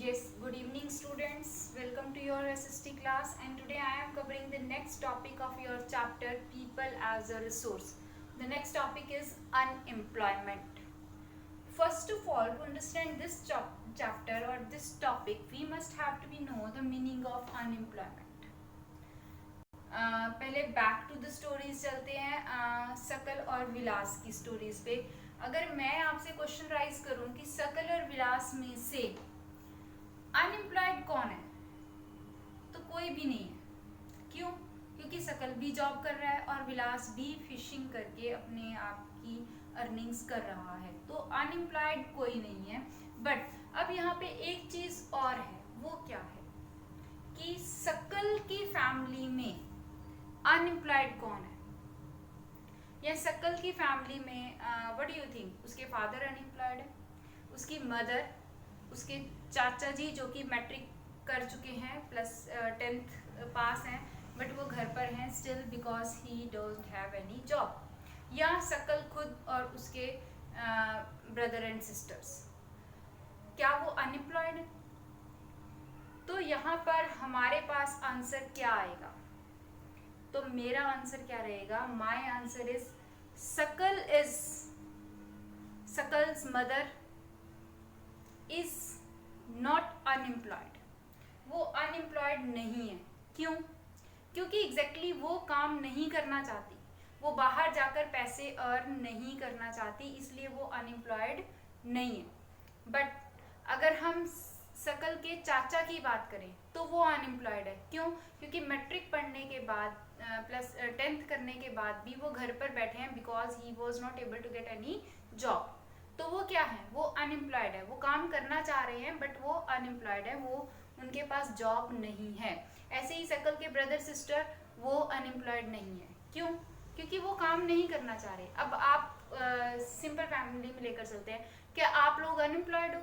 Yes, good evening students. Welcome to your SST class, and today I am covering the next topic of your chapter People as a Resource. The next topic is unemployment. First of all, to understand this chapter or this topic, we must have to know the meaning of unemployment. पहले back to the stories चलते हैं सकल और विलास की stories पे. अगर मैं आपसे क्वेश्चन राइज करूं कि सकल और विलास में से अनएम्प्लॉयड कौन है, तो कोई भी नहीं है. क्यों? क्योंकि सकल भी जॉब कर रहा है और विलास भी फिशिंग करके अपने आप की अर्निंग्स कर रहा है, तो अनएम्प्लॉयड कोई नहीं है. बट अब यहाँ पे एक चीज और है, वो क्या है कि सकल की फैमिली में अनएम्प्लॉयड कौन है, या सकल की फैमिली में व्हाट डू यू थिंक? उसके फादर अनएम्प्लॉयड है, उसकी मदर, उसके चाचा जी जो कि मैट्रिक कर चुके हैं प्लस 10th पास हैं, बट वो घर पर हैं still because he don't have any job, या सकल खुद और उसके ब्रदर एंड सिस्टर्स, क्या वो अनएम्प्लॉयड है? तो यहाँ पर हमारे पास आंसर क्या आएगा? तो मेरा आंसर क्या रहेगा? My answer is Sakal's mother is not unemployed. वो अनएम्प्लॉयड नहीं है. क्यों? क्योंकि एग्जैक्टली वो काम नहीं करना चाहती, वो बाहर जाकर पैसे अर्न नहीं करना चाहती, इसलिए वो अनएम्प्लॉयड नहीं है. बट अगर हम सकल के चाचा की बात करें तो वो अनएम्प्लॉयड है. क्यों? क्योंकि मैट्रिक पढ़ने के बाद प्लस 10th करने के बाद भी वो घर पर बैठे हैं because he was not able to get any job. तो वो क्या है? वो अनएम्प्लॉयड है. वो काम करना चाह रहे हैं बट वो अनएम्प्लॉयड है, वो उनके पास जॉब नहीं है. ऐसे ही सकल के ब्रदर सिस्टर वो अनएम्प्लॉयड नहीं है. क्यों? क्योंकि वो काम नहीं करना चाह रहे. अब आप सिंपल फैमिली में लेकर चलते हैं, क्या आप लोग अनएम्प्लॉयड हो?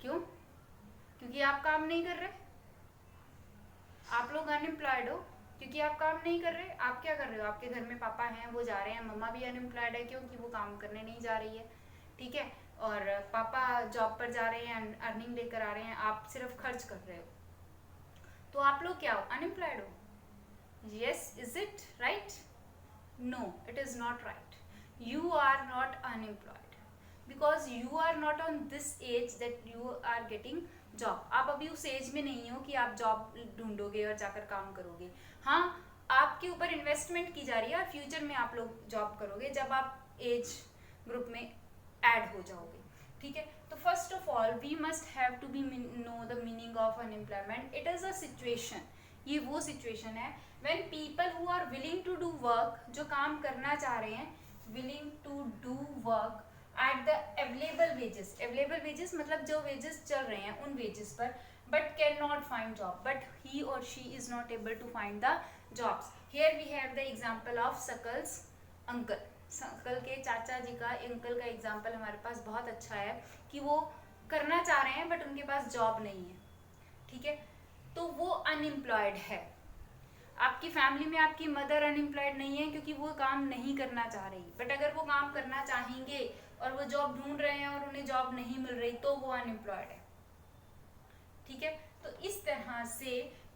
क्यों? क्योंकि आप काम नहीं कर रहे. आप लोग अनएम्प्लॉयड हो क्योंकि आप काम नहीं कर रहे. आप क्या कर रहे हो? आपके घर में पापा हैं, वो जा रहे हैं. मम्मा भी अनएम्प्लॉयड है क्योंकि वो काम करने नहीं जा रही है. ठीक है. और पापा जॉब पर जा रहे हैं, अर्निंग लेकर आ रहे हैं, आप सिर्फ खर्च कर रहे हो. तो आप लोग क्या हो? अनएम्प्लॉयड हो. Yes, is it right? No, it is not right. You are not unemployed because you are not on this age that you are getting job. आप अभी उस एज में नहीं हो कि आप जॉब ढूंढोगे और जाकर काम करोगे. हाँ, आपके ऊपर इन्वेस्टमेंट की जा रही है और फ्यूचर में आप लोग जॉब करोगे जब आप एज ग्रुप में ऐड हो जाओगे. ठीक है. तो first of all we must have to be know the meaning of unemployment. It is a situation. ये वो सिचुएशन है when people who are willing to do work, जो काम करना चाह रहे हैं, willing to do work at the available wages. Available wages मतलब जो वेजेस चल रहे हैं उन वेजेस पर, but can not find job, but he or she is not able to find the jobs. Here we have the example of Sakal's uncle. Sakal के चाचा जी का, अंकल का एग्जांपल हमारे पास बहुत अच्छा है कि वो करना चाह रहे हैं बट उनके पास जॉब नहीं है. ठीक है. तो वो अनएम्प्लॉयड है. आपकी फैमिली में आपकी मदर अनएम्प्लॉयड नहीं है क्योंकि वो काम नहीं करना चाह रही, बट अगर वो काम करना चाहेंगे और वो जॉब ढूंढ रहे हैं और उन्हें जॉब नहीं मिल रही तो वो अनएम्प्लॉयड है. ठीक है. तो इस तरह से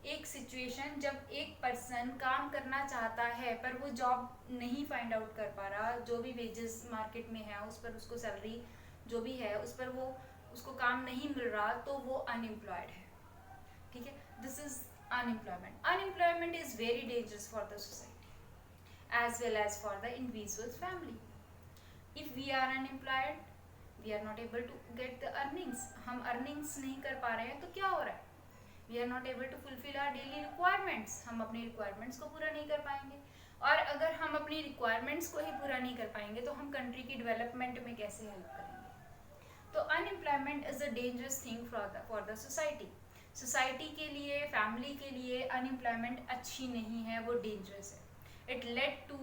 एक सिचुएशन जब एक पर्सन काम करना चाहता है पर वो जॉब नहीं फाइंड आउट कर पा रहा, जो भी वेजेस मार्केट में है उस पर उसको सैलरी जो भी है उस पर वो उसको काम नहीं मिल रहा, तो वो अनएम्प्लॉयड है. ठीक है. This is unemployment. Unemployment is very dangerous for the society as well as for the individual's family. If we are unemployed, we are not able to get the earnings. हम earnings नहीं कर पा रहे हैं तो क्या हो रहा है? We are not able to fulfill our daily requirements. हम अपनी requirements को पूरा नहीं कर पाएंगे, और अगर हम अपनी requirements को ही पूरा नहीं कर पाएंगे तो हम country की development में कैसे help करेंगे? तो unemployment is a dangerous thing for the society. Society के लिए, फैमिली के लिए अनएम्प्लॉयमेंट अच्छी नहीं है, वो डेंजरस है. It led to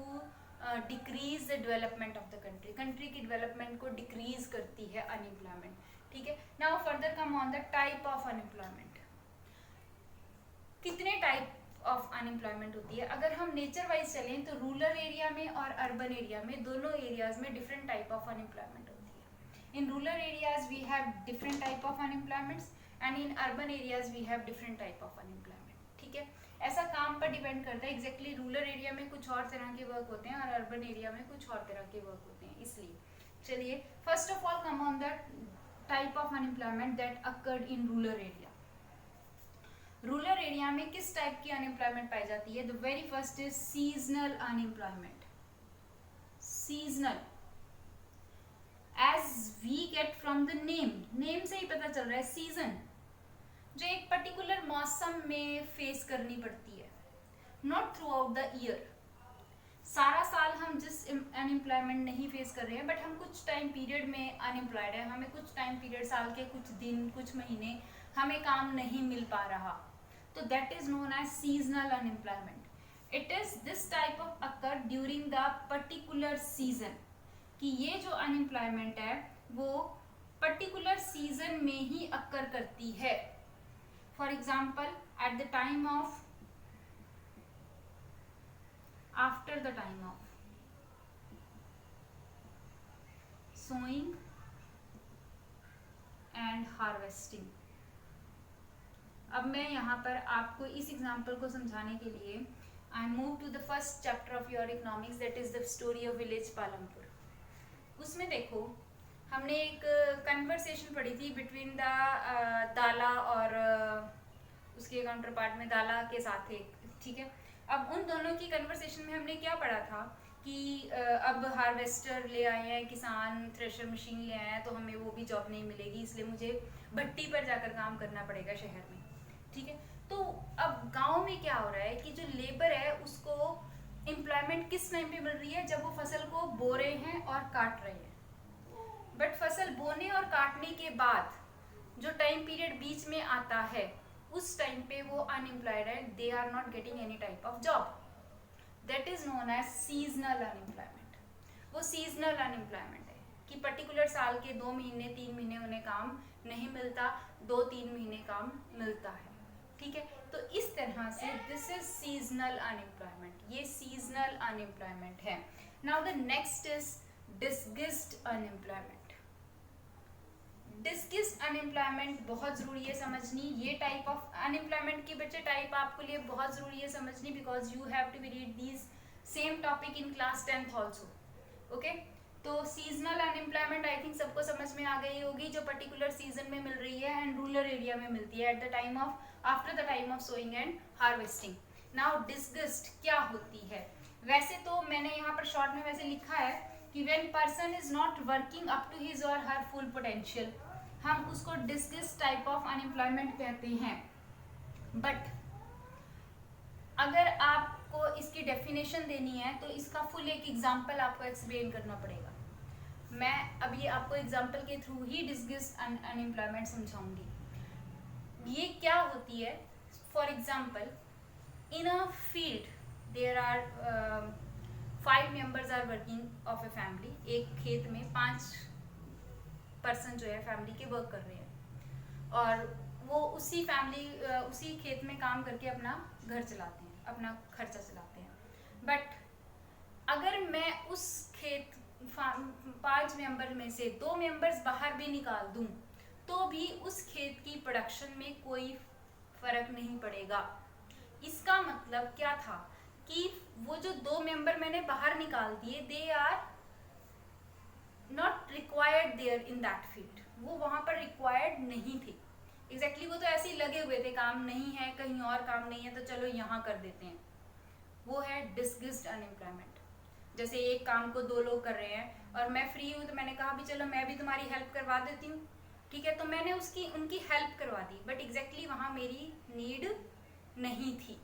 decrease the development of the country. Country की डेवलपमेंट को डिक्रीज करती है अनएम्प्लॉयमेंट. ठीक है. Now further come on the type of unemployment. कितने टाइप ऑफ अनएम्प्लॉयमेंट होती है? अगर हम नेचर वाइज चलें तो रूरल एरिया में और अर्बन एरिया में, दोनों एरियाज में डिफरेंट टाइप ऑफ अनएम्प्लॉयमेंट होती है. In rural areas we have different type of unemployments and in urban areas we have different type of unemployment. ठीक है, ऐसा काम पर डिपेंड करता है. एग्जैक्टली रूरल एरिया में कुछ और तरह के वर्क होते हैं और अर्बन एरिया में कुछ और तरह के वर्क होते हैं. इसलिए चलिए first of all come on the type of unemployment that occurred in rural area. Rural area में किस टाइप की अनएम्प्लॉयमेंट पाई जाती है? The very first is seasonal unemployment. Seasonal, as we get from the name से ही पता चल रहा है. सीजन जो एक पर्टिकुलर मौसम में फेस करनी पड़ती है, not through out the year. सारा साल हम जिस अनएम्प्लॉयमेंट नहीं फेस कर रहे हैं, बट हम कुछ टाइम पीरियड में अनएम्प्लॉयड है. हमें कुछ टाइम पीरियड, साल के कुछ दिन, कुछ महीने हमें काम नहीं मिल पा रहा, तो that is known as seasonal unemployment. It is this type of occur during the particular season. कि ये जो अनएम्प्लॉयमेंट है वो पर्टिकुलर सीजन में ही अकर करती है. For example eight the time of, after the time of sowing and harvesting. अब मैं यहाँ पर आपको इस एग्जाम्पल को समझाने के लिए I move to the first chapter of your economics, that is the story of village Palampur. उसमें देखो हमने एक कन्वर्सेशन पढ़ी थी बिटवीन द दाला और उसके काउंटर पार्ट में दाला के साथ थे. ठीक है, अब उन दोनों की कन्वर्सेशन में हमने क्या पढ़ा था कि अब हार्वेस्टर ले आए हैं किसान, थ्रेशर मशीन ले आए हैं, तो हमें वो भी जॉब नहीं मिलेगी, इसलिए मुझे भट्टी पर जाकर काम करना पड़ेगा शहर में. ठीक है, तो अब गांव में क्या हो रहा है कि जो लेबर है उसको एम्प्लॉयमेंट किस टाइम पे मिल रही है? जब वो फसल को बो रहे हैं और काट रहे हैं. बट फसल बोने और काटने के बाद जो टाइम पीरियड बीच में आता है, उस टाइम पे वो अनएम्प्लॉयड है. They are not getting any type of job. That is known as seasonal unemployment. वो सीजनल अनएम्प्लॉयमेंट है कि पर्टिकुलर साल के 2 महीने 3 महीने उन्हें काम नहीं मिलता, 2-3 महीने काम मिलता है. ठीक है, तो इस तरह से दिस इज सीजनल अनएम्प्लॉयमेंट. ये सीजनल अनएम्प्लॉयमेंट है. Now the next is disguised unemployment. Disguised unemployment बहुत जरूरी है समझनी. ये टाइप ऑफ अनएम्प्लॉयमेंट के बच्चे टाइप आपके लिए बहुत जरूरी है समझनी, because you have to be read these same topic in class 10th also. Okay, तो सीजनल अनएम्प्लॉयमेंट आई थिंक सबको समझ में आ गई होगी, जो पर्टिकुलर सीजन में मिल रही है एंड रूरल एरिया में मिलती है at the time of, after the time of sowing and harvesting. Now disguised क्या होती है? वैसे तो मैंने यहाँ पर शॉर्ट में वैसे लिखा है कि when person is not working up to his or her full potential, हम उसको डिस्गिस्ड टाइप ऑफ अनएम्प्लॉयमेंट कहते हैं. बट अगर आपको इसकी डेफिनेशन देनी है तो इसका फुल एक एग्जाम्पल आपको एक्सप्लेन करना पड़ेगा. मैं अभी आपको एग्जाम्पल के थ्रू ही डिस्गिस्ड अनएम्प्लॉयमेंट समझाऊंगी. ये क्या होती है? For example in a field there are 5 members are working of a family. एक खेत में 5 पर्सन जो है फैमिली के वर्क कर रहे हैं और वो उसी खेत में काम करके अपना घर चलाते हैं, अपना खर्चा चलाते हैं. बट अगर मैं उस खेत 5 मेंबर में से 2 मेंबर्स बाहर भी निकाल दूं तो भी उस खेत की प्रोडक्शन में कोई फर्क नहीं पड़ेगा. इसका मतलब क्या था कि वो जो 2 मेंबर मैंने बाहर निकाल दिए, they are not required there in that field. वो वहां पर रिक्वायर्ड नहीं थे. एग्जैक्टली वो तो ऐसे ही लगे हुए थे, काम नहीं है, कहीं और काम नहीं है तो चलो यहाँ कर देते हैं. वो है डिस्गिस्ड अनएम्प्लॉयमेंट. जैसे एक काम को 2 लोग कर रहे हैं और मैं फ्री हूँ तो मैंने कहा भी चलो मैं भी तुम्हारी हेल्प करवा देती हूँ. ठीक है, तो मैंने उनकी हेल्प करवा दी, बट एग्जैक्टली वहाँ मेरी नीड नहीं थी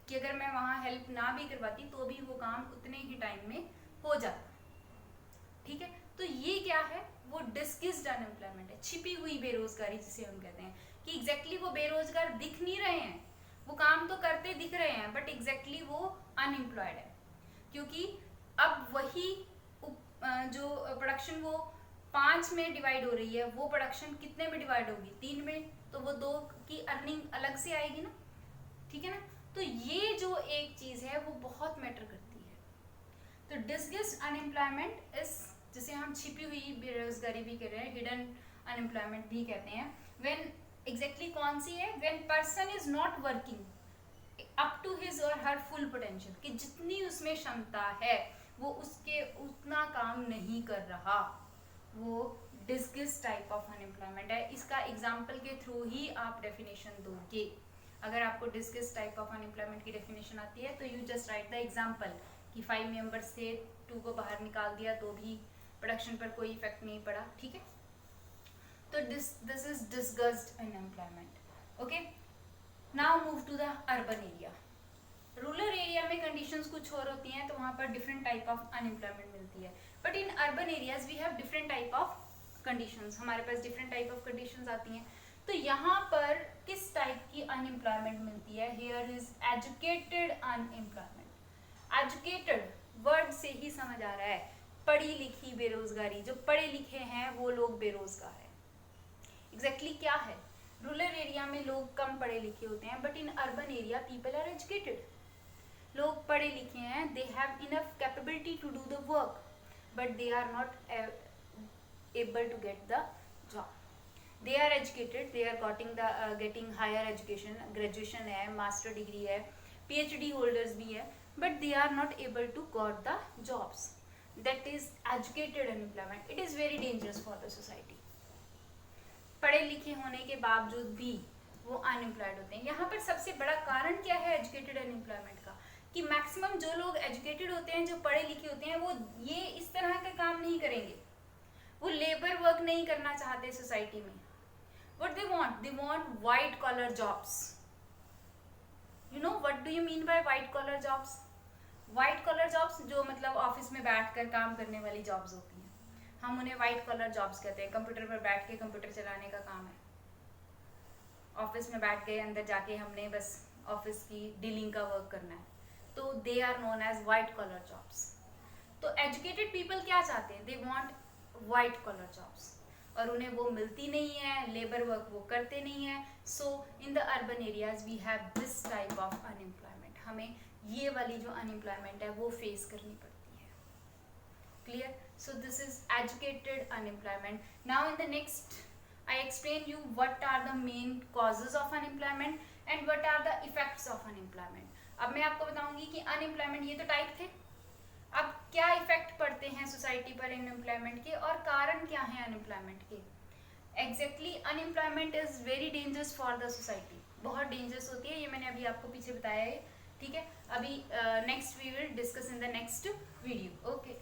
कि अगर मैं वहाँ हेल्प ना भी करवाती तो भी वो काम उतने ही टाइम में हो जाता. ठीक है, तो ये क्या है? वो डिस्गिस्ड अनएम्प्लॉयमेंट है, छिपी हुई बेरोजगारी जिसे हम कहते हैं. कि एग्जैक्टली वो बेरोजगार दिख नहीं रहे हैं, वो काम तो करते दिख रहे हैं बट एग्जैक्टली वो अनएम्प्लॉयड है. क्योंकि अब वही जो प्रोडक्शन वो 5 में डिवाइड हो रही है, वो प्रोडक्शन कितने में डिवाइड होगी? 3 में. तो वो 2 की अर्निंग अलग से आएगी ना. ठीक है ना, तो ये जो एक चीज है वो बहुत मैटर करती है. तो डिस्गिस्ड अनएम्प्लॉयमेंट इज जिसे हम छिपी हुई बेरोजगारी भी कह रहे हैं, हिडन अनएम्प्लॉयमेंट भी कहते हैं। व्हेन एग्जैक्टली कौन सी है? When person is not working up to his or her full potential, कि जितनी उसमें क्षमता है वो उसके उतना काम नहीं कर रहा, वो डिस्गिस्ट टाइप ऑफ अनएम्प्लॉयमेंट है। इसका एग्जाम्पल के थ्रू ही आप डेफिनेशन दोगे। अगर आपको डिस्गिस्ट टाइप ऑफ अनएम्प्लॉयमेंट की डेफिनेशन आती है तो you just right the example कि 5 मेंबर्स थे, 2 को बाहर निकाल दिया तो भी प्रोडक्शन पर कोई इफेक्ट नहीं पड़ा, ठीक है। तो this is disguised unemployment. Okay, now move to the urban area. Rural area में कंडीशंस कुछ और होती हैं, तो वहाँ पर डिफरेंट टाइप ऑफ अनएम्प्लॉयमेंट मिलती है। But in urban areas we have different type of conditions, हमारे पास डिफरेंट टाइप ऑफ कंडीशंस आती हैं। तो यहाँ पर किस टाइप की अनएम्प्लॉयमेंट मिलती है? Here is educated unemployment. Educated word से ही समझ आ रहा है, पढ़ी लिखी बेरोजगारी, जो पढ़े लिखे हैं वो लोग बेरोजगार है। एग्जैक्टली क्या है? रूरल एरिया में लोग कम पढ़े लिखे होते हैं, but in urban area people are educated. लोग पढ़े लिखे हैं, they have enough capability to do the work, but they are not able to get the job. They are educated, they are getting higher education, graduation है, master degree है, PhD holders भी है, but they are not able to got the jobs. That is educated unemployment. It is very dangerous for the society. पढ़े लिखे होने के बावजूद भी वो अनएम्प्लॉयड होते हैं। यहाँ पर सबसे बड़ा कारण क्या है एजुकेटेड अनएम्प्लॉयमेंट का? कि मैक्सिमम जो लोग एजुकेटेड होते हैं, जो पढ़े लिखे होते हैं, वो ये इस तरह का काम नहीं करेंगे, वो लेबर वर्क नहीं करना चाहते सोसाइटी में। What they want white collar jobs. You know what do you mean by white collar jobs? White collar jobs जो मतलब ऑफिस में बैठकर काम करने वाली जॉब्स होती हैं, हम उन्हें white collar jobs कहते हैं। कंप्यूटर पर बैठ के कंप्यूटर चलाने का काम है, ऑफिस में बैठ के अंदर जाके हमने बस ऑफिस की डीलिंग का वर्क करना है, तो they are known as white collar jobs। तो एजुकेटेड पीपल क्या चाहते हैं? They want white collar jobs, और उन्हें वो मिलती नहीं है, लेबर वर्क वो करते नहीं है। So in the urban areas we have this type of unemployment. हमें ये वाली जो अनएम्प्लॉयमेंट है वो फेस करनी पड़ती है। Clear? So this is educated unemployment. Now in the next I explain you what are the main causes of unemployment and what are the effects of unemployment. अब मैं आपको बताऊंगी कि अनएम्प्लॉयमेंट, ये तो टाइप थे, अब क्या इफेक्ट पड़ते हैं सोसाइटी पर अनएम्प्लॉयमेंट के, और कारण क्या है अनएम्प्लॉयमेंट के। Exactly unemployment is very dangerous for the society, बहुत डेंजरस होती है, ये मैंने अभी आपको पीछे बताया है, ठीक है। अभी next we will discuss in the next video. Okay.